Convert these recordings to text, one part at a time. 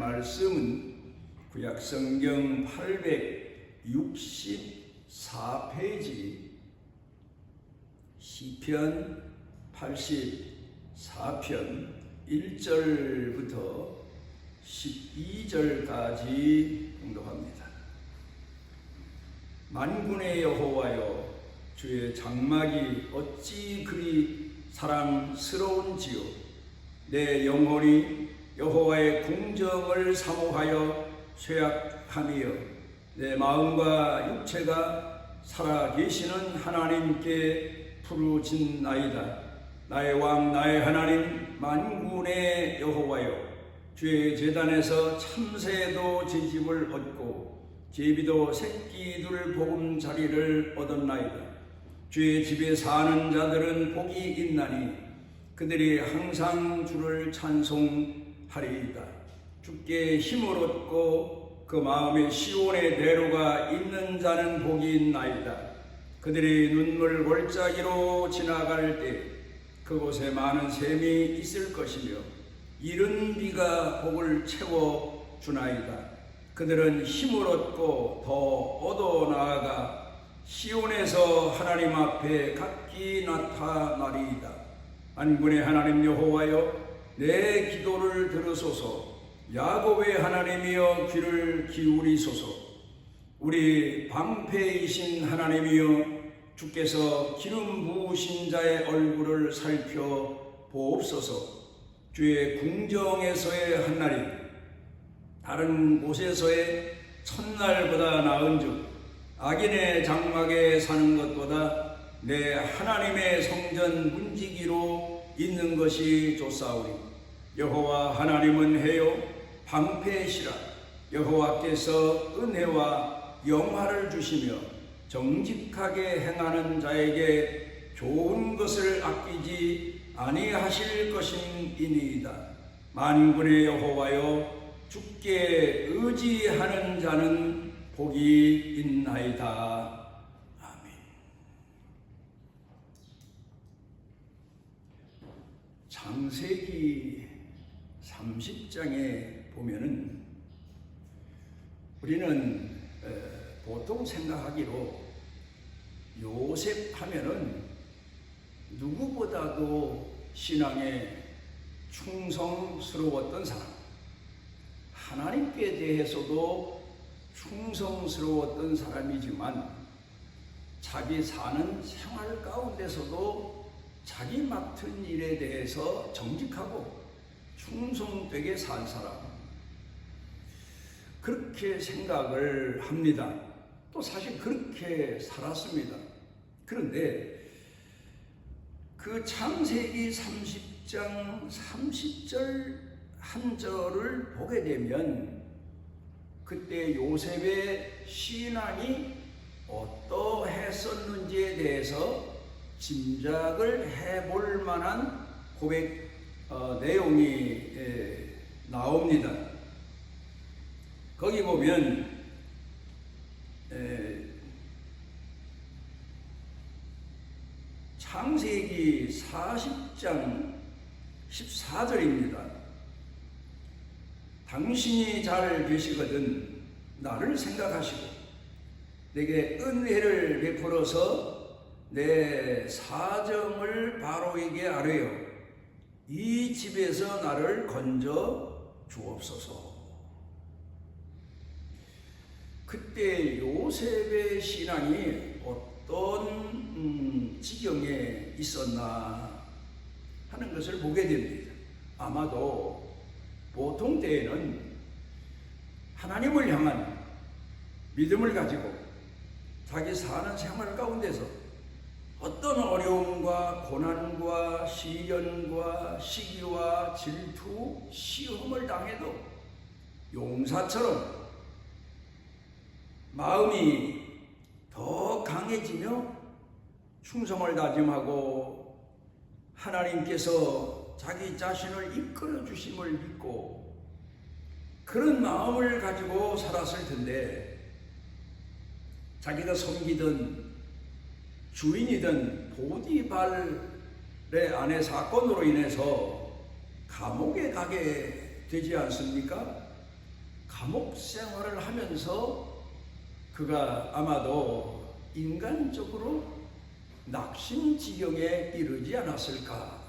말씀은 구약성경 864페이지 시편 84편 1절부터 12절까지 공독합니다. 만군의 여호와여, 주의 장막이 어찌 그리 사랑스러운지요. 내 영혼이 여호와의 궁정을 사모하여 쇠약하며 내 마음과 육체가 살아계시는 하나님께 부르짖나이다. 나의 왕 나의 하나님 만군의 여호와여, 주의 제단에서 참새도 제집을 얻고 제비도 새끼들 보금자리를 얻었나이다. 주의 집에 사는 자들은 복이 있나니 그들이 항상 주를 찬송하리이다. 주께 힘을 얻고 그 마음에 시온의 대로가 있는 자는 복이 있나이다. 그들이 눈물 골짜기로 지나갈 때 그곳에 많은 샘이 있을 것이며 이른 비가 복을 채워 주나이다. 그들은 힘을 얻고 더 얻어 나아가 시온에서 하나님 앞에 각기 나타나리이다. 만군의 하나님 여호와여, 내 기도를 들으소서. 야곱의 하나님이여, 귀를 기울이소서. 우리 방패이신 하나님이여, 주께서 기름 부으신 자의 얼굴을 살펴보옵소서. 주의 궁정에서의 한날이 다른 곳에서의 첫날보다 나은즉 악인의 장막에 사는 것보다 내 하나님의 성전 문지기로 있는 것이 좋사오니 여호와 하나님은 해요 방패시라. 여호와께서 은혜와 영화를 주시며 정직하게 행하는 자에게 좋은 것을 아끼지 아니하실 것임이니이다. 만군의 여호와여, 주께 의지하는 자는 복이 있나이다. 아멘. 창세기 30장에 보면은 우리는 보통 생각하기로 요셉 하면은 누구보다도 신앙에 충성스러웠던 사람, 하나님께 대해서도 충성스러웠던 사람이지만 자기 사는 생활 가운데서도 자기 맡은 일에 대해서 정직하고 충성되게 산 사람, 그렇게 생각을 합니다. 또 사실 그렇게 살았습니다. 그런데 그 창세기 30장 30절 한 절을 보게 되면 그때 요셉의 신앙이 어떠했었는지에 대해서 짐작을 해볼 만한 고백 내용이 나옵니다. 거기 보면 창세기 40장 14절입니다. 당신이 잘 계시거든 나를 생각하시고 내게 은혜를 베풀어서 내 사정을 바로에게 아뢰어 이 집에서 나를 건져 주옵소서. 그때 요셉의 신앙이 어떤 지경에 있었나 하는 것을 보게 됩니다. 아마도 보통 때에는 하나님을 향한 믿음을 가지고 자기 사는 생활 가운데서 어떤 어려움과 고난과 시련과 시기와 질투, 시험을 당해도 용사처럼 마음이 더 강해지며 충성을 다짐하고 하나님께서 자기 자신을 이끌어 주심을 믿고 그런 마음을 가지고 살았을 텐데 자기가 섬기던 주인이던 보디발의 아내 사건으로 인해서 감옥에 가게 되지 않습니까? 감옥 생활을 하면서 그가 아마도 인간적으로 낙심지경에 이르지 않았을까,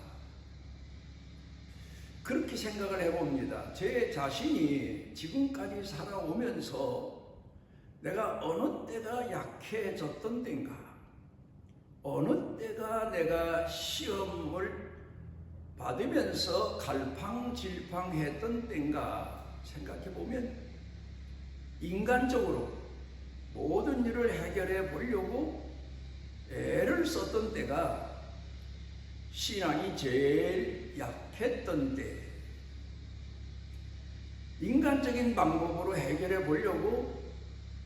그렇게 생각을 해봅니다. 제 자신이 지금까지 살아오면서 내가 어느 때가 약해졌던 때인가, 어느 때가 내가 시험을 받으면서 갈팡질팡했던 때인가 생각해보면, 인간적으로 모든 일을 해결해 보려고 애를 썼던 때가 신앙이 제일 약했던 때, 인간적인 방법으로 해결해 보려고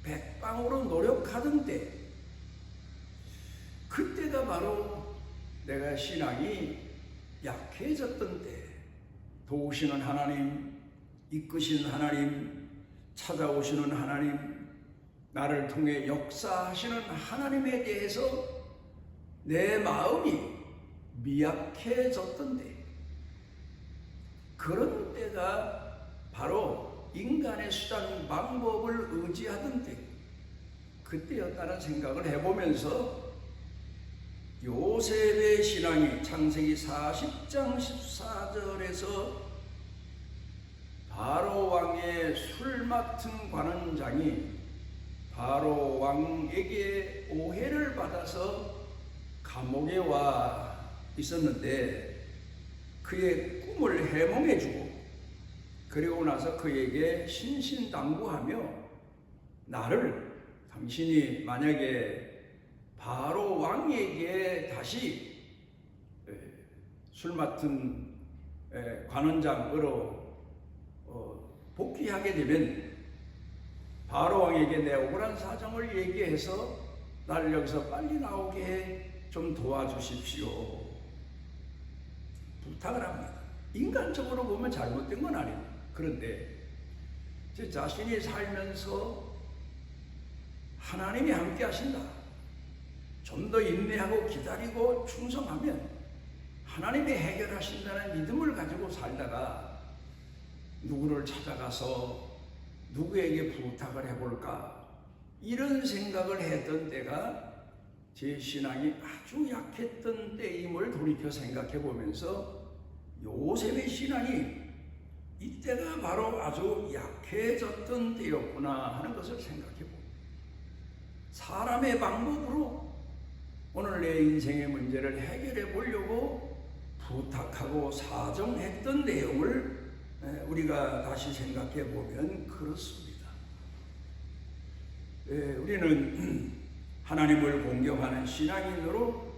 백방으로 노력하던 때, 그때가 바로 내가 신앙이 약해졌던 때, 도우시는 하나님, 이끄시는 하나님, 찾아오시는 하나님, 나를 통해 역사하시는 하나님에 대해서 내 마음이 미약해졌던 때, 그런 때가 바로 인간의 수단 방법을 의지하던 때, 그때였다는 생각을 해보면서 요셉의 신앙이 창세기 40장 14절에서 바로 왕의 술 맡은 관원장이 바로 왕에게 오해를 받아서 감옥에 와 있었는데, 그의 꿈을 해몽해주고 그리고 나서 그에게 신신당부하며, 나를 당신이 만약에 바로 왕에게 다시 술 맡은 관원장으로 복귀하게 되면 바로 왕에게 내 억울한 사정을 얘기해서 나를 여기서 빨리 나오게 좀 도와주십시오, 부탁을 합니다. 인간적으로 보면 잘못된 건 아니에요. 그런데 제 자신이 살면서 하나님이 함께 하신다, 좀 더 인내하고 기다리고 충성하면 하나님이 해결하신다는 믿음을 가지고 살다가 누구를 찾아가서 누구에게 부탁을 해볼까, 이런 생각을 했던 때가 제 신앙이 아주 약했던 때임을 돌이켜 생각해 보면서 요셉의 신앙이 이때가 바로 아주 약해졌던 때였구나 하는 것을 생각해 봅니다. 사람의 방법으로 오늘 내 인생의 문제를 해결해 보려고 부탁하고 사정했던 내용을 우리가 다시 생각해 보면 그렇습니다. 우리는 하나님을 공경하는 신앙인으로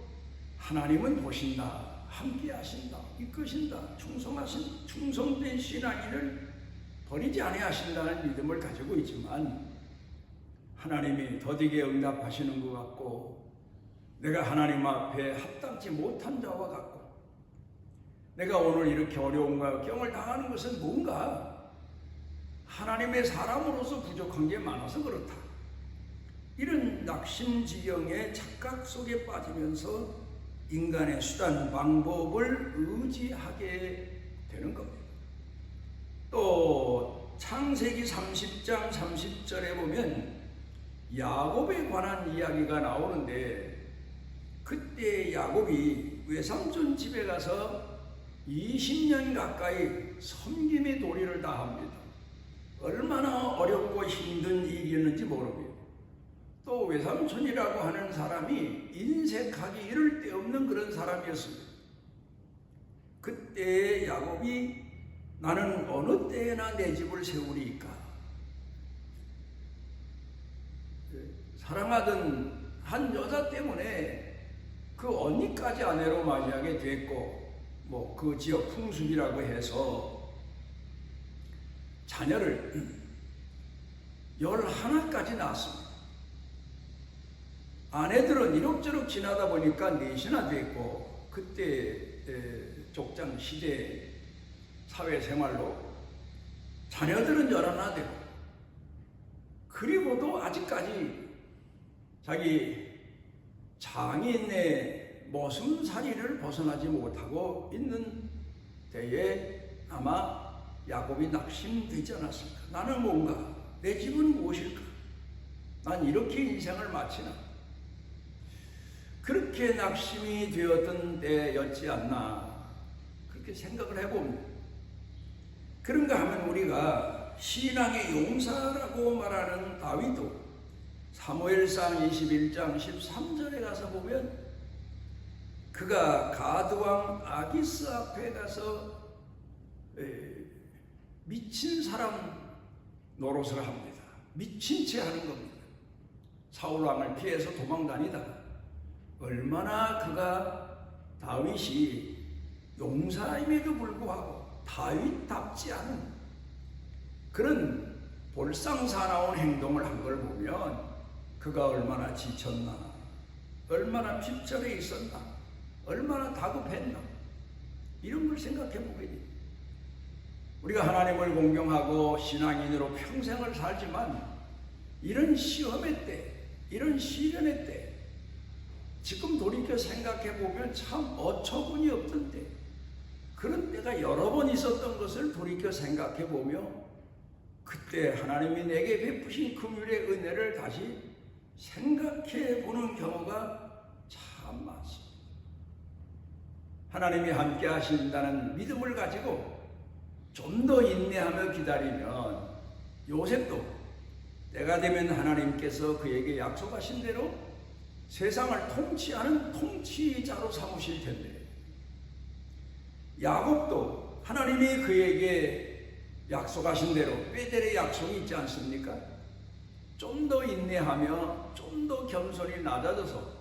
하나님은 보신다, 함께 하신다, 이끄신다, 충성된 신앙인을 버리지 아니하신다는 믿음을 가지고 있지만, 하나님이 더디게 응답하시는 것 같고, 내가 하나님 앞에 합당치 못한 자와 같고, 내가 오늘 이렇게 어려움과 역경을 당하는 것은 뭔가 하나님의 사람으로서 부족한 게 많아서 그렇다, 이런 낙심지경의 착각 속에 빠지면서 인간의 수단 방법을 의지하게 되는 겁니다. 또 창세기 30장 30절에 보면 야곱에 관한 이야기가 나오는데, 그때 야곱이 외삼촌 집에 가서 20년 가까이 섬김의 도리를 다합니다. 얼마나 어렵고 힘든 일이었는지 모릅니다. 또 외삼촌이라고 하는 사람이 인색하기 이를 데 없는 그런 사람이었습니다. 그때 야곱이 나는 어느 때나 내 집을 세우리이까, 사랑하던 한 여자 때문에 그 언니까지 아내로 맞이하게 됐고, 그 지역 풍습이라고 해서 자녀를 11까지 낳았습니다. 아내들은 이럭저럭 지나다 보니까 넷이나 됐고, 그때 족장 시대 사회생활로 자녀들은 11나 되고, 그리고도 아직까지 자기 장인의 모순살이를 벗어나지 못하고 있는 때에 아마 야곱이 낙심되지 않았을까? 나는 뭔가? 내 집은 무엇일까? 난 이렇게 인생을 마치나? 그렇게 낙심이 되었던 때였지 않나? 그렇게 생각을 해봅니다. 그런가 하면 우리가 신앙의 용사라고 말하는 다윗도 사무엘상 21장 13절에 가서 보면 그가 가드왕 아기스 앞에 가서 미친 사람 노릇을 합니다. 미친 채 하는 겁니다. 사울왕을 피해서 도망다니다가 얼마나 그가 다윗이 용사임에도 불구하고 다윗답지 않은 그런 볼상사나운 행동을 한 걸 보면 그가 얼마나 지쳤나, 얼마나 핍절해 있었나, 얼마나 다급했나, 이런 걸 생각해 보게 됩니다. 우리가 하나님을 공경하고 신앙인으로 평생을 살지만 이런 시험의 때, 이런 시련의 때, 지금 돌이켜 생각해 보면 참 어처구니 없던 때, 그런 때가 여러 번 있었던 것을 돌이켜 생각해 보며 그때 하나님이 내게 베푸신 긍휼의 은혜를 다시 생각해 보는 경우가 참 많습니다. 하나님이 함께 하신다는 믿음을 가지고 좀 더 인내하며 기다리면 요셉도 때가 되면 하나님께서 그에게 약속하신 대로 세상을 통치하는 통치자로 삼으실 텐데, 야곱도 하나님이 그에게 약속하신 대로 베델의 약속이 있지 않습니까? 좀 더 인내하며 좀 더 겸손히 낮아져서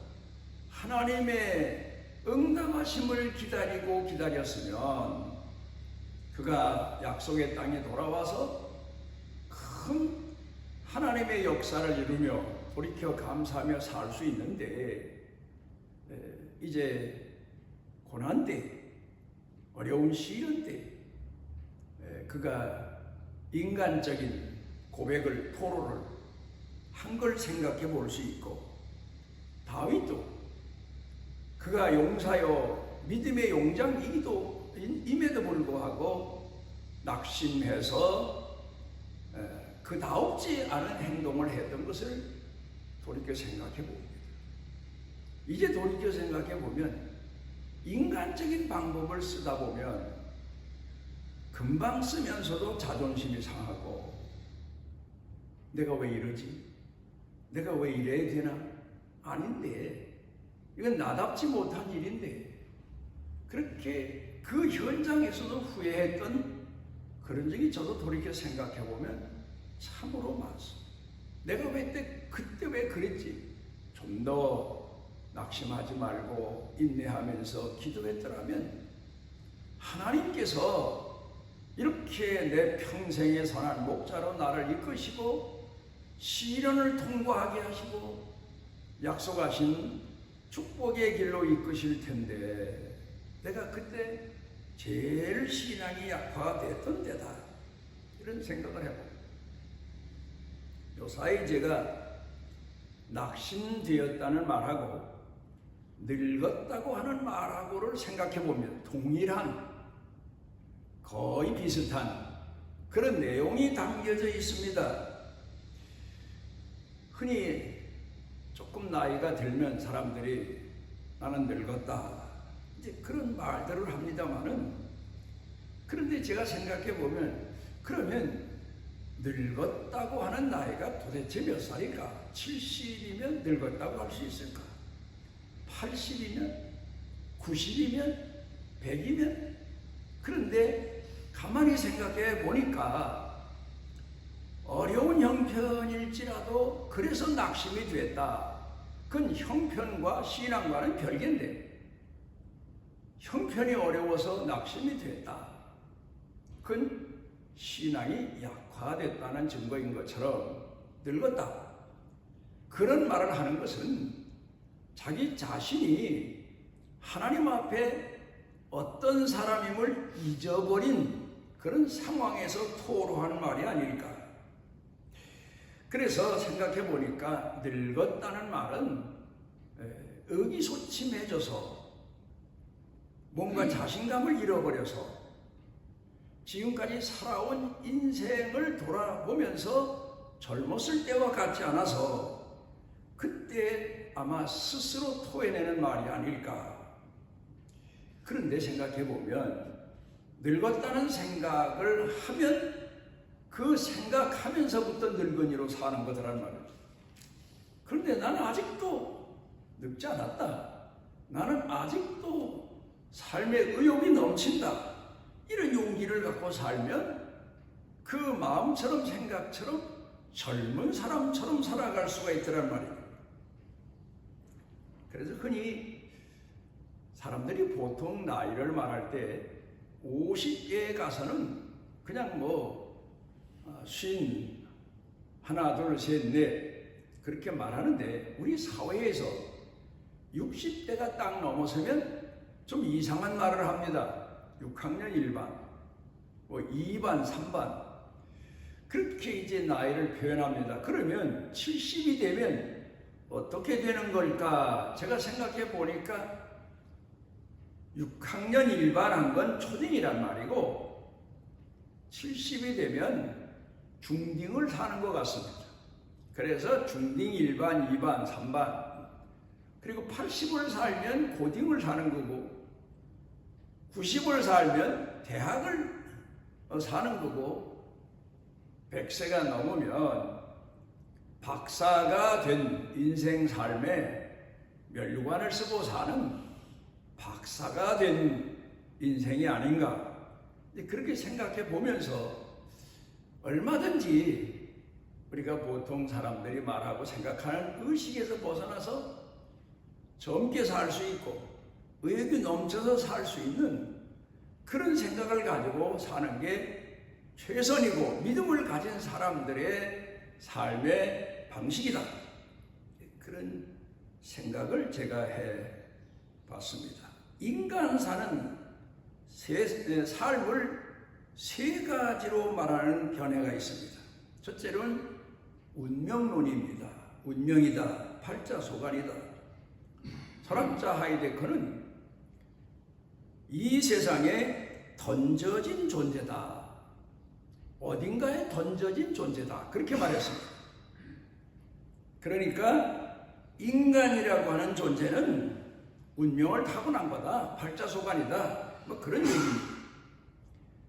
하나님의 응답하심을 기다리고 기다렸으면 그가 약속의 땅에 돌아와서 큰 하나님의 역사를 이루며 돌이켜 감사하며 살 수 있는데, 이제 고난 때, 어려운 시련 때 그가 인간적인 고백을, 토로를 한 걸 생각해 볼 수 있고, 다윗도 그가 용사요 믿음의 용장이기도 임에도 불구하고 낙심해서 그다웁지 않은 행동을 했던 것을 돌이켜 생각해 봅니다. 이제 돌이켜 생각해 보면 인간적인 방법을 쓰다 보면 금방 쓰면서도 자존심이 상하고, 내가 왜 이러지? 내가 왜 이래야 되나? 아닌데, 이건 나답지 못한 일인데, 그렇게 그 현장에서도 후회했던 그런 적이 저도 돌이켜 생각해 보면 참으로 많습니다. 내가 그때 왜 그랬지? 좀 더 낙심하지 말고 인내하면서 기도했더라면 하나님께서 이렇게 내 평생의 선한 목자로 나를 이끄시고 시련을 통과하게 하시고 약속하신 축복의 길로 이끄실 텐데, 내가 그때 제일 신앙이 약화가 됐던 때다, 이런 생각을 해봅니다. 요사이 제가 낙심되었다는 말하고 늙었다고 하는 말하고를 생각해 보면 동일한, 거의 비슷한 그런 내용이 담겨져 있습니다. 흔히 조금 나이가 들면 사람들이 나는 늙었다, 이제 그런 말들을 합니다만은, 그런데 제가 생각해 보면 그러면 늙었다고 하는 나이가 도대체 몇 살일까? 70이면 늙었다고 할 수 있을까? 80이면? 90이면? 100이면? 그런데 가만히 생각해 보니까 어려운 형편일지라도 그래서 낙심이 됐다, 그건 형편과 신앙과는 별개인데, 형편이 어려워서 낙심이 됐다, 그건 신앙이 약화됐다는 증거인 것처럼 늙었다, 그런 말을 하는 것은 자기 자신이 하나님 앞에 어떤 사람임을 잊어버린 그런 상황에서 토로하는 말이 아닐까. 그래서 생각해 보니까 늙었다는 말은 의기소침해져서 뭔가 자신감을 잃어버려서 지금까지 살아온 인생을 돌아보면서 젊었을 때와 같지 않아서 그때 아마 스스로 토해내는 말이 아닐까. 그런데 생각해보면 늙었다는 생각을 하면 그 생각하면서부터 늙은이로 사는 거더란 말이죠. 그런데 나는 아직도 늙지 않았다. 나는 아직도 삶의 의욕이 넘친다. 이런 용기를 갖고 살면 그 마음처럼 생각처럼 젊은 사람처럼 살아갈 수가 있더란 말이에요. 그래서 흔히 사람들이 보통 나이를 말할 때 50대에 가서는 그냥 쉰 하나 둘 셋 넷 그렇게 말하는데 우리 사회에서 60대가 딱 넘어서면 좀 이상한 말을 합니다. 6학년 1반, 2반, 3반 그렇게 이제 나이를 표현합니다. 그러면 70이 되면 어떻게 되는 걸까? 제가 생각해 보니까 6학년 1반 한 건 초딩이란 말이고 70이 되면 중딩을 사는 것 같습니다. 그래서 중딩 1반, 2반, 3반 그리고 80을 살면 고딩을 사는 거고 90을 살면 대학을 사는 거고 100세가 넘으면 박사가 된 인생 삶에 면류관을 쓰고 사는 박사가 된 인생이 아닌가 그렇게 생각해 보면서 얼마든지 우리가 보통 사람들이 말하고 생각하는 의식에서 벗어나서 젊게 살 수 있고 의욕이 넘쳐서 살 수 있는 그런 생각을 가지고 사는 게 최선이고 믿음을 가진 사람들의 삶의 방식이다. 그런 생각을 제가 해봤습니다. 인간 사는 삶을 세 가지로 말하는 견해가 있습니다. 첫째로는 운명론입니다. 운명이다. 팔자소관이다. 철학자 하이데커는 이 세상에 던져진 존재다. 어딘가에 던져진 존재다. 그렇게 말했습니다. 그러니까 인간이라고 하는 존재는 운명을 타고난 거다. 팔자소관이다. 그런 얘기입니다.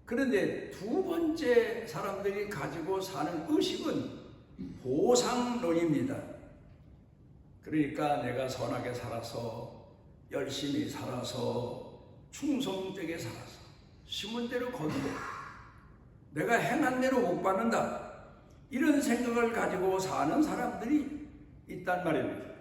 그런데 두 번째 사람들이 가지고 사는 의식은 보상론입니다. 그러니까 내가 선하게 살아서 열심히 살아서 충성되게 살아서 심은 대로 거두고 내가 행한 대로 복 받는다. 이런 생각을 가지고 사는 사람들이 있단 말입니다.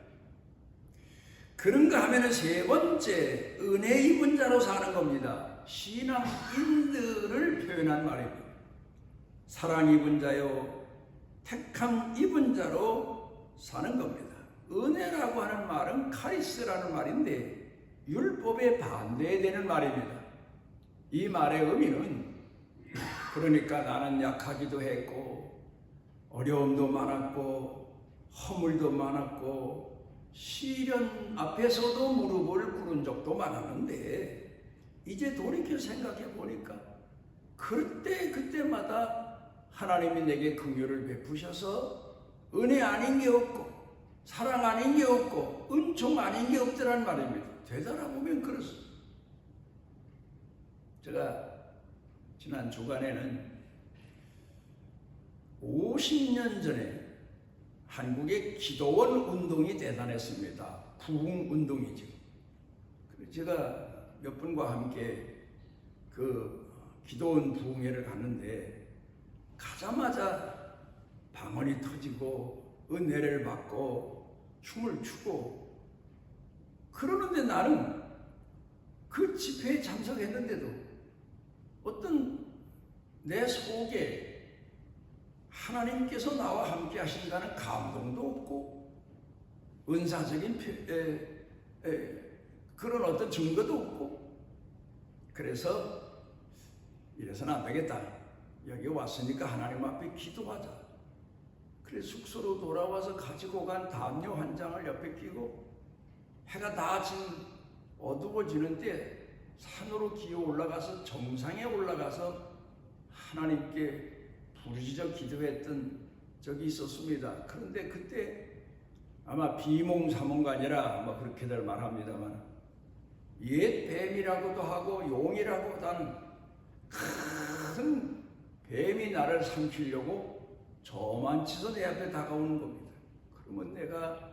그런가 하면 세 번째 은혜 입은 자로 사는 겁니다. 신앙인들을 표현한 말입니다. 사랑 입은 자요 택함 입은 자로 사는 겁니다. 은혜라고 하는 말은 카리스라는 말인데 율법에 반대되는 말입니다. 이 말의 의미는 그러니까 나는 약하기도 했고 어려움도 많았고 허물도 많았고 시련 앞에서도 무릎을 꿇은 적도 많았는데 이제 돌이켜 생각해 보니까 그때마다 하나님이 내게 긍휼을 베푸셔서 은혜 아닌 게 없고 사랑 아닌 게 없고 은총 아닌 게 없더란 말입니다. 되돌아보면 그렇습니다. 제가 지난 주간에는 50년 전에 한국의 기도원 운동이 대단했습니다. 부흥 운동이죠. 제가 몇 분과 함께 그 기도원 부흥회를 갔는데 가자마자 방언이 터지고 은혜를 받고 춤을 추고 그러는데 나는 그 집회에 참석했는데도 어떤 내 속에 하나님께서 나와 함께 하신다는 감동도 없고 은사적인 그런 어떤 증거도 없고 그래서 이래서는 안 되겠다. 여기 왔으니까 하나님 앞에 기도하자. 그래서 숙소로 돌아와서 가지고 간 담요 한 장을 옆에 끼고 해가 다 어두워지는데 산으로 기어 올라가서 정상에 올라가서 하나님께 부르짖어 기도했던 적이 있었습니다. 그런데 그때 아마 비몽사몽가 아니라 뭐 그렇게들 말합니다만 옛 뱀이라고도 하고 용이라고도 하는 큰 뱀이 나를 삼키려고 저만치서 내 앞에 다가오는 겁니다. 그러면 내가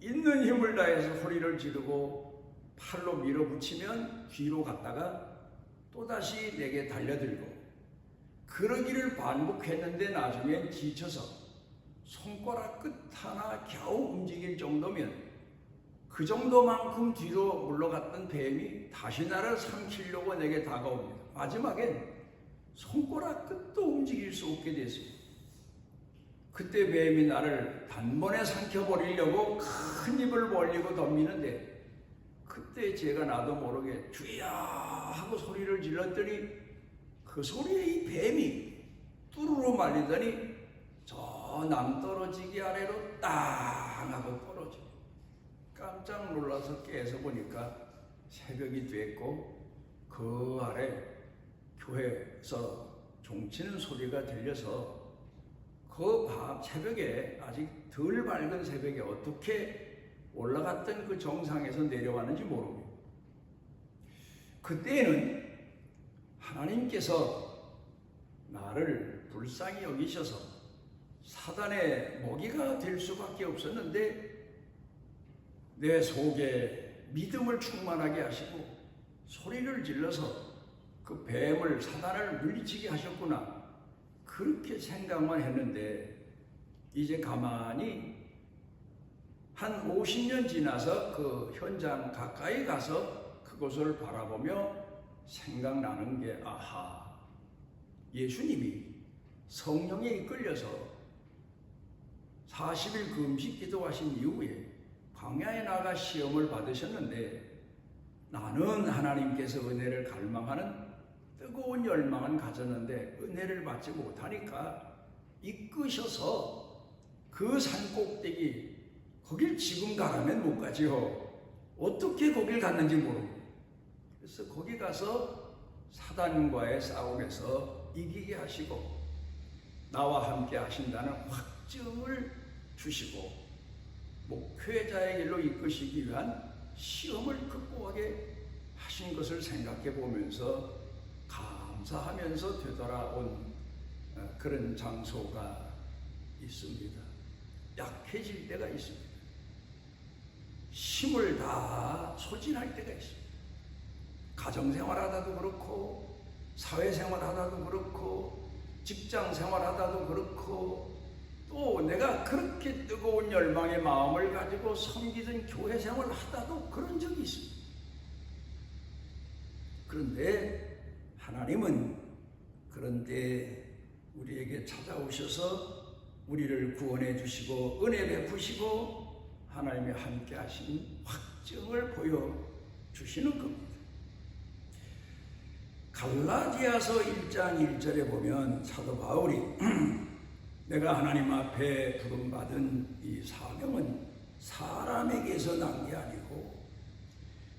있는 힘을 다해서 소리를 지르고 팔로 밀어붙이면 뒤로 갔다가 또다시 내게 달려들고 그러기를 반복했는데 나중엔 지쳐서 손가락 끝 하나 겨우 움직일 정도면 그 정도만큼 뒤로 물러갔던 뱀이 다시 나를 삼키려고 내게 다가옵니다. 마지막엔 손가락 끝도 움직일 수 없게 됐습니다. 그때 뱀이 나를 단번에 삼켜버리려고 큰 입을 벌리고 덤비는데 그때 제가 나도 모르게 주야 하고 소리를 질렀더니 그 소리에 이 뱀이 뚜루루 말리더니 저 낭떠러지기 아래로 땅 하고 떨어져. 깜짝 놀라서 깨서 보니까 새벽이 됐고 그 아래 교회에서 종치는 소리가 들려서 그 밤 새벽에 아직 덜 밝은 새벽에 어떻게 올라갔던 그 정상에서 내려왔는지 모릅니다. 그때는 하나님께서 나를 불쌍히 여기셔서 사단의 먹이가 될 수밖에 없었는데 내 속에 믿음을 충만하게 하시고 소리를 질러서 그 뱀을 사단을 물리치게 하셨구나 그렇게 생각만 했는데 이제 가만히 한 50년 지나서 그 현장 가까이 가서 그곳을 바라보며 생각나는 게 아하 예수님이 성령에 이끌려서 40일 금식 기도하신 이후에 광야에 나가 시험을 받으셨는데 나는 하나님께서 은혜를 갈망하는 뜨거운 열망은 가졌는데 은혜를 받지 못하니까 이끄셔서 그 산꼭대기 거길 지금 가라면 못 가지요. 어떻게 거길 갔는지 모르고 그래서 거기 가서 사단과의 싸움에서 이기게 하시고 나와 함께 하신다는 확증을 주시고 목회자의 길로 이끄시기 위한 시험을 극복하게 하신 것을 생각해 보면서 감사하면서 되돌아온 그런 장소가 있습니다. 약해질 때가 있습니다. 힘을 다 소진할 때가 있습니다. 가정생활하다도 그렇고 사회생활하다도 그렇고 직장생활하다도 그렇고 또 내가 그렇게 뜨거운 열망의 마음을 가지고 섬기던 교회생활을 하다도 그런 적이 있습니다. 그런데 하나님은 그런데 우리에게 찾아오셔서 우리를 구원해 주시고 은혜 베푸시고 하나님의 함께 하신 확증을 보여주시는 겁니다. 갈라디아서 1장 1절에 보면 사도 바울이 내가 하나님 앞에 부름받은 이 사명은 사람에게서 난 게 아니고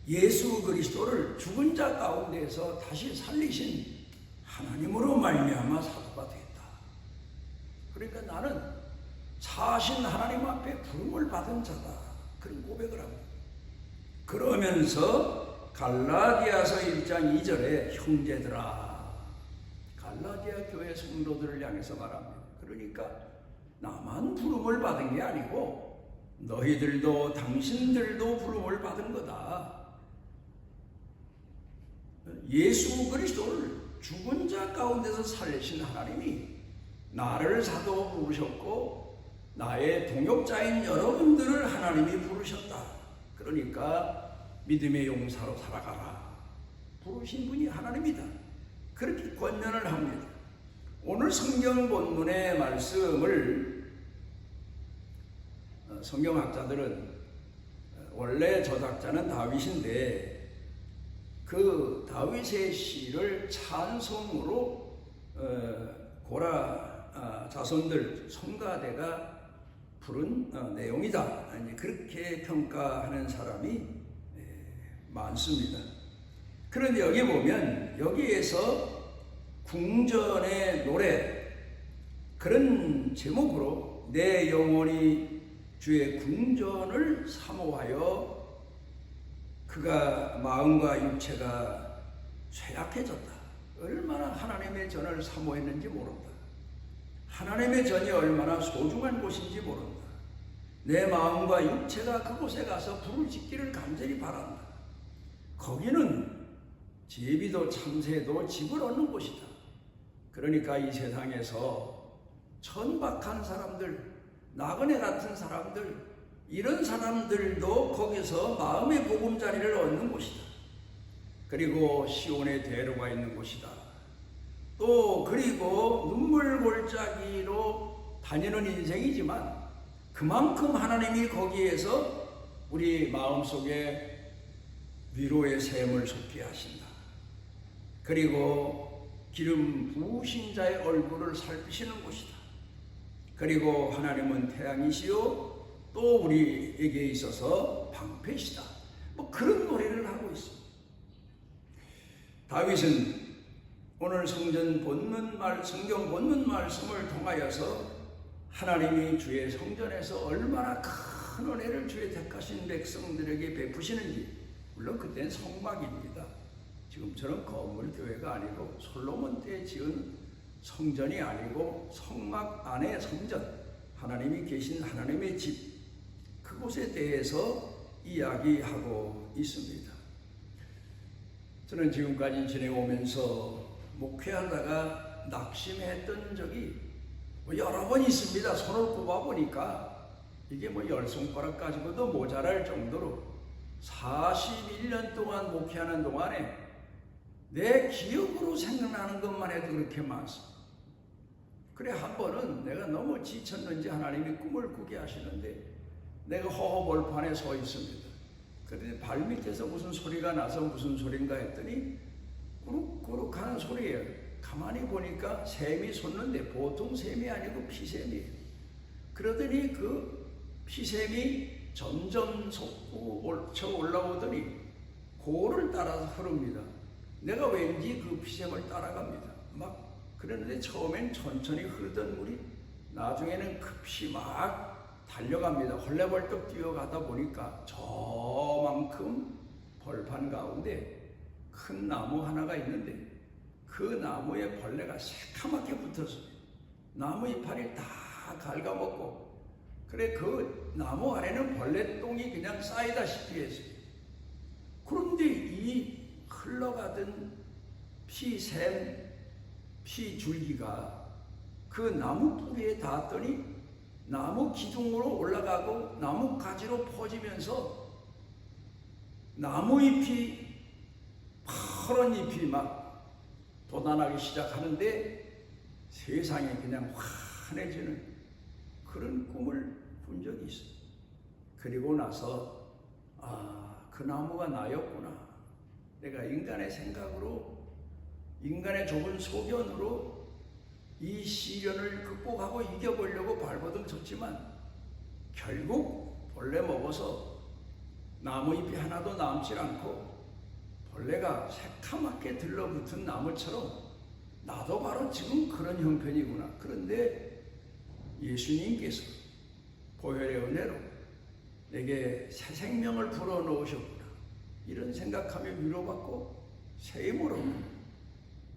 예수 그리스도를 죽은 자 가운데서 다시 살리신 하나님으로 말미암아 사도가 됐다. 그러니까 나는 사신 하나님 앞에 부름을 받은 자다. 그런 고백을 합니다. 그러면서 갈라디아서 1장 2절에 형제들아 갈라디아 교회 성도들을 향해서 말합니다. 그러니까 나만 부름을 받은 게 아니고 너희들도 당신들도 부름을 받은 거다. 예수 그리스도를 죽은 자 가운데서 살리신 하나님이 나를 사도 부르셨고 나의 동역자인 여러분들을 하나님이 부르셨다. 그러니까 믿음의 용사로 살아가라. 부르신 분이 하나님이다. 그렇게 권면을 합니다. 오늘 성경 본문의 말씀을 성경학자들은 원래 저작자는 다윗인데 그 다윗의 시를 찬송으로 고라 자손들 성가대가 부른 내용이다. 그렇게 평가하는 사람이 많습니다. 그런데 여기 보면 여기에서 궁전의 노래, 그런 제목으로 내 영혼이 주의 궁전을 사모하여 그가 마음과 육체가 쇠약해졌다. 얼마나 하나님의 전을 사모했는지 모른다. 하나님의 전이 얼마나 소중한 곳인지 모른다. 내 마음과 육체가 그곳에 가서 불을 짓기를 간절히 바란다. 거기는 제비도 참새도 집을 얻는 곳이다. 그러니까 이 세상에서 천박한 사람들, 나그네 같은 사람들, 이런 사람들도 거기서 마음의 보금자리를 얻는 곳이다. 그리고 시온의 대로가 있는 곳이다. 또 그리고 눈물 골짜기로 다니는 인생이지만 그만큼 하나님이 거기에서 우리 마음속에 위로의 샘을 솟게 하신다. 그리고 기름 부으신 자의 얼굴을 살피시는 곳이다. 그리고 하나님은 태양이시요 또 우리에게 있어서 방패시다. 뭐 그런 노래를 하고 있습니다. 다윗은 오늘 성경 본문 말씀을 통하여서 하나님이 주의 성전에서 얼마나 큰 은혜를 주의 택하신 백성들에게 베푸시는지, 물론 그때는 성막입니다. 지금처럼 건물 교회가 아니고 솔로몬 때 지은 성전이 아니고 성막 안의 성전, 하나님이 계신 하나님의 집, 그곳에 대해서 이야기하고 있습니다. 저는 지금까지 지내오면서 목회하다가 낙심했던 적이 여러 번 있습니다. 손을 꼽아보니까 이게 열 손가락 가지고도 모자랄 정도로 41년 동안 목회하는 동안에 내 기억으로 생각나는 것만 해도 그렇게 많습니다. 그래, 한 번은 내가 너무 지쳤는지 하나님이 꿈을 꾸게 하시는데 내가 허허벌판에 서 있습니다. 그런데 발밑에서 무슨 소리가 나서 무슨 소린가 했더니 꾸룩꾸룩 하는 소리예요. 가만히 보니까 샘이 솟는데 보통 샘이 아니고 피샘이에요. 그러더니 그 피샘이 점점 솟고 올라오더니 고를 따라서 흐릅니다. 내가 왠지 그 피샘을 따라갑니다. 막 그런데 처음엔 천천히 흐르던 물이 나중에는 급히 막 달려갑니다. 헐레벌떡 뛰어가다 보니까 저만큼 벌판 가운데 큰 나무 하나가 있는데 그 나무에 벌레가 새카맣게 붙었어요. 나무 이파리 다 갉아먹고, 그래 그 나무 아래는 벌레똥이 그냥 쌓이다시피 했어요. 그런데 이 흘러가던 피샘, 피줄기가 그 나무 뿌리에 닿았더니 나무 기둥으로 올라가고 나무 가지로 퍼지면서 나무 잎이, 파란 잎이 막 돋아나기 시작하는데 세상이 그냥 환해지는 그런 꿈을 꾼 적이 있어요. 그리고 나서 그 나무가 나였구나. 내가 인간의 생각으로, 인간의 좁은 소견으로 이 시련을 극복하고 이겨보려고 발버둥 쳤지만 결국 벌레 먹어서 나무잎이 하나도 남지 않고 벌레가 새카맣게 들러붙은 나무처럼 나도 바로 지금 그런 형편이구나. 그런데 예수님께서 보혈의 은혜로 내게 새 생명을 불어넣으셨구나. 이런 생각하며 위로받고 새 힘으로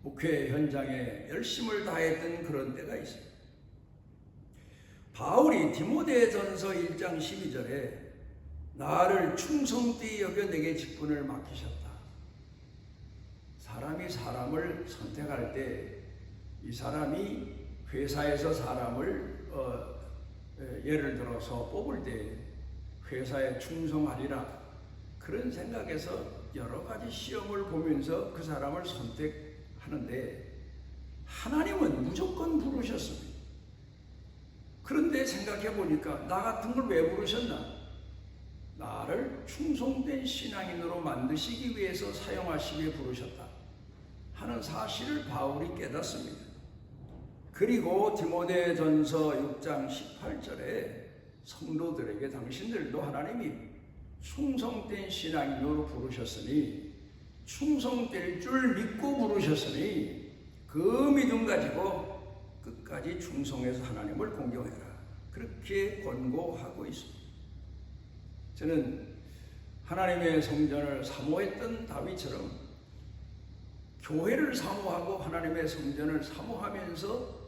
목회 현장에 열심을 다했던 그런 때가 있습니다. 바울이 디모데전서 1장 12절에 나를 충성되이 여겨 내게 직분을 맡기셨다. 사람이 사람을 선택할 때 이 사람이 회사에서 사람을 예를 들어서 뽑을 때 회사에 충성하리라, 그런 생각에서 여러 가지 시험을 보면서 그 사람을 선택하는데 하나님은 무조건 부르셨습니다. 그런데 생각해 보니까 나 같은 걸 왜 부르셨나? 나를 충성된 신앙인으로 만드시기 위해서 사용하시기에 부르셨다 하는 사실을 바울이 깨닫습니다. 그리고 디모데전서 6장 18절에 성도들에게 당신들도 하나님이 충성된 신앙인으로 부르셨으니, 충성될 줄 믿고 부르셨으니 그 믿음 가지고 끝까지 충성해서 하나님을 공경해라. 그렇게 권고하고 있습니다. 저는 하나님의 성전을 사모했던 다윗처럼 교회를 사모하고 하나님의 성전을 사모하면서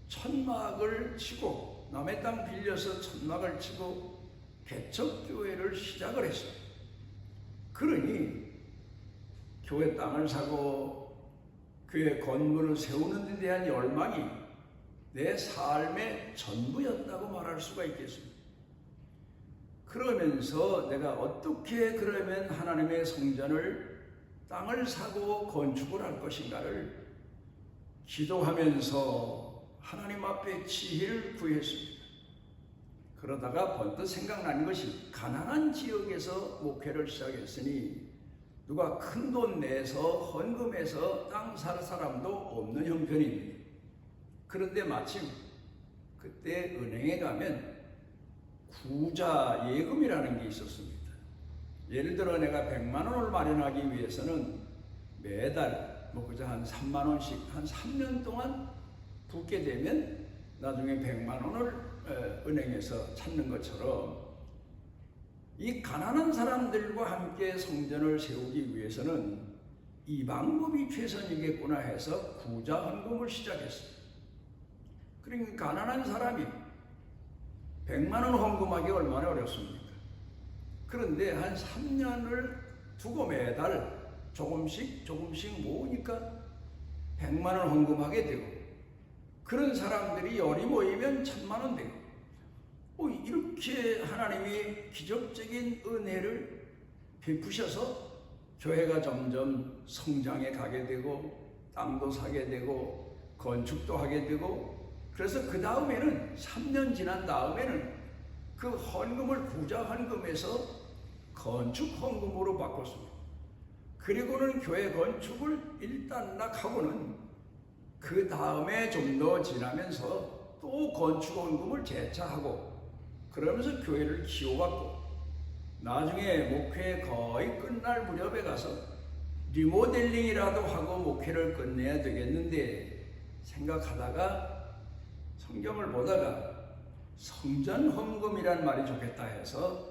천막을 치고 남의 땅 빌려서 천막을 치고 개척교회를 시작을 했어요. 그러니 교회 땅을 사고 교회 건물을 세우는 데 대한 열망이 내 삶의 전부였다고 말할 수가 있겠습니다. 그러면서 내가 어떻게 그러면 하나님의 성전을 땅을 사고 건축을 할 것인가를 기도하면서 하나님 앞에 지혜를 구했습니다. 그러다가 번뜩 생각나는 것이 가난한 지역에서 목회를 시작했으니 누가 큰 돈 내서 헌금해서 땅 살 사람도 없는 형편입니다. 그런데 마침 그때 은행에 가면 구자 예금이라는 게 있었습니다. 예를 들어 내가 100만 원을 마련하기 위해서는 매달 그저 한 3만 원씩 한 3년 동안 붓게 되면 나중에 100만 원을 은행에서 찾는 것처럼 이 가난한 사람들과 함께 성전을 세우기 위해서는 이 방법이 최선이겠구나 해서 구자 헌금을 시작했어요. 그러니까 가난한 사람이 100만 원 헌금하기 얼마나 어렵습니까? 그런데 한 3년을 두고 매달 조금씩 모으니까 100만 원 헌금하게 되고, 그런 사람들이 열이 모이면 1000만 원 되고, 이렇게 하나님이 기적적인 은혜를 베푸셔서 교회가 점점 성장해 가게 되고 땅도 사게 되고 건축도 하게 되고, 그래서 그 다음에는 3년 지난 다음에는 그 헌금을 구자 헌금에서 건축 헌금으로 바꿨습니다. 그리고는 교회 건축을 일단 하고는 그 다음에 좀 더 지나면서 또 건축 헌금을 재차하고, 그러면서 교회를 키워갔고, 나중에 목회 거의 끝날 무렵에 가서 리모델링이라도 하고 목회를 끝내야 되겠는데 생각하다가 성경을 보다가 성전 헌금이란 말이 좋겠다 해서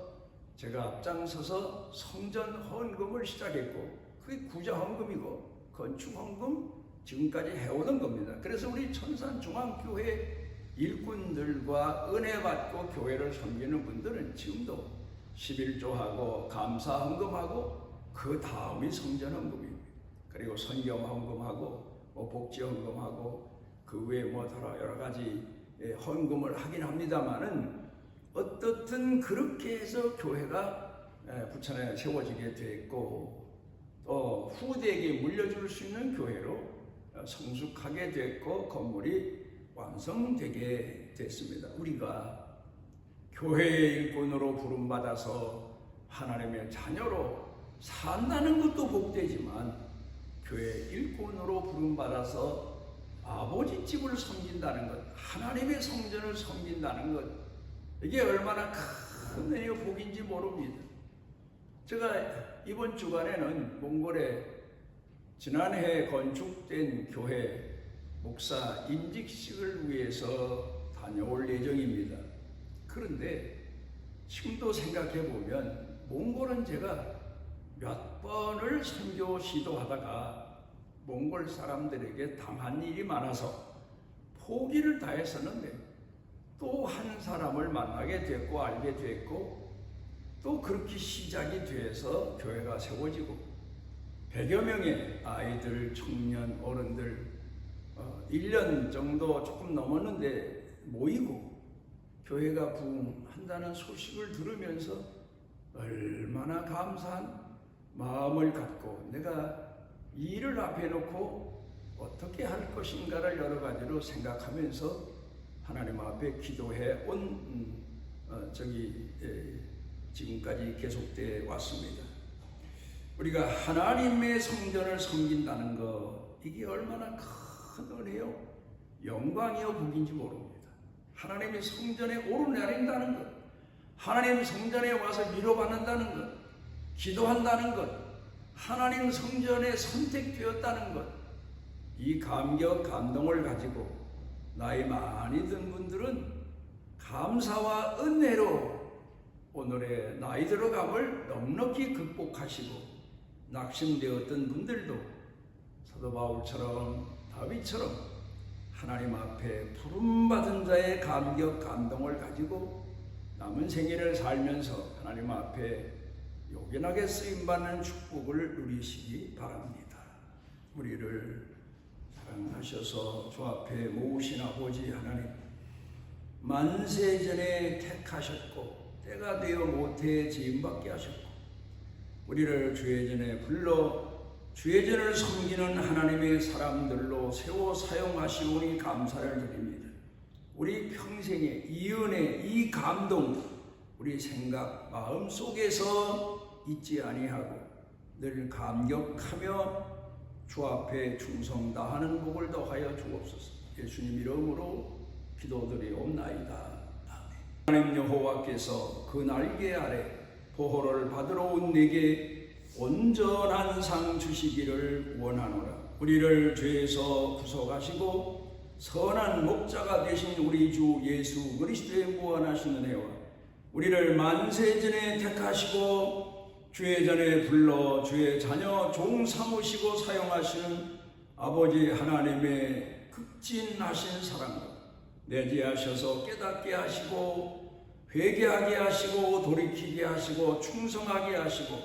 제가 앞장서서 성전 헌금을 시작했고, 그게 구자 헌금이고 건축 헌금 지금까지 해오던 겁니다. 그래서 우리 천산중앙교회 일꾼들과 은혜 받고 교회를 섬기는 분들은 지금도 11조하고 감사 헌금하고 그 다음이 성전 헌금입니다. 그리고 선경 헌금하고 복지 헌금하고 그 외에 여러 가지 헌금을 하긴 합니다만은, 어떻든 그렇게 해서 교회가 부천에 세워지게 됐고, 또 후대에게 물려줄 수 있는 교회로 성숙하게 됐고 건물이 완성되게 됐습니다. 우리가 교회의 일꾼으로 부름받아서 하나님의 자녀로 산다는 것도 복되지만, 교회 일꾼으로 부름받아서 아버지 집을 섬긴다는 것, 하나님의 성전을 섬긴다는 것, 이게 얼마나 큰 은혜의 복인지 모릅니다. 제가 이번 주간에는 몽골에 지난해 건축된 교회 목사 임직식을 위해서 다녀올 예정입니다. 그런데 지금도 생각해보면 몽골은 제가 몇 번을 선교 시도하다가 몽골 사람들에게 당한 일이 많아서 포기를 다 했었는데, 또 한 사람을 만나게 됐고 알게 됐고, 또 그렇게 시작이 돼서 교회가 세워지고 100여 명의 아이들, 청년, 어른들 1년 정도 조금 넘었는데 모이고 교회가 부흥한다는 소식을 들으면서 얼마나 감사한 마음을 갖고 내가 이 일을 앞에 놓고 어떻게 할 것인가를 여러 가지로 생각하면서 하나님 앞에 기도해 온 지금까지 계속되어 왔습니다. 우리가 하나님의 성전을 섬긴다는 것, 이게 얼마나 큰 은혜요, 영광이요, 복인지 모릅니다. 하나님의 성전에 오르내린다는 것, 하나님 성전에 와서 위로받는다는 것, 기도한다는 것, 하나님 성전에 선택되었다는 것, 이 감격, 감동을 가지고 나이 많이 든 분들은 감사와 은혜로 오늘의 나이 들어감을 넉넉히 극복하시고 낙심되었던 분들도 사도 바울처럼 다윗처럼 하나님 앞에 부름받은 자의 감격, 감동을 가지고 남은 생애를 살면서 하나님 앞에 요긴하게 쓰임받는 축복을 누리시기 바랍니다. 우리를 사랑하셔서 주 앞에 모으신 아버지 하나님, 만세전에 택하셨고 때가 되어 모태에 지음받게 하셨고 우리를 주의 전에 불러 주의 전을 섬기는 하나님의 사람들로 세워 사용하시오니 감사를 드립니다. 우리 평생에 이 은혜, 이 감동 우리 생각, 마음 속에서 잊지 아니하고 늘 감격하며 주 앞에 충성 다하는 복을 더하여 주옵소서. 예수님 이름으로 기도드리옵나이다. 아멘. 하나님 여호와께서 그 날개 아래 보호를 받으러 온 내게 온전한 상 주시기를 원하노라. 우리를 죄에서 구속하시고 선한 목자가 되신 우리 주 예수 그리스도의 무한하신 은혜와 우리를 만세전에 택하시고 주의 전에 불러 주의 자녀 종 삼으시고 사용하시는 아버지 하나님의 극진하신 사랑과 내재하셔서 깨닫게 하시고 회개하게 하시고 돌이키게 하시고 충성하게 하시고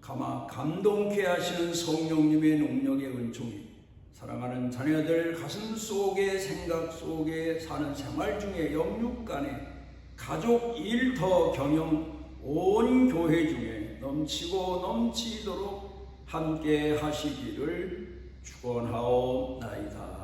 감동케 하시는 성령님의 능력의 은총이 사랑하는 자녀들 가슴 속에 생각 속에 사는 생활 중에 영육 간에 가족 일터 경영 온 교회 중에 넘치고 넘치도록 함께 하시기를 축원하옵나이다.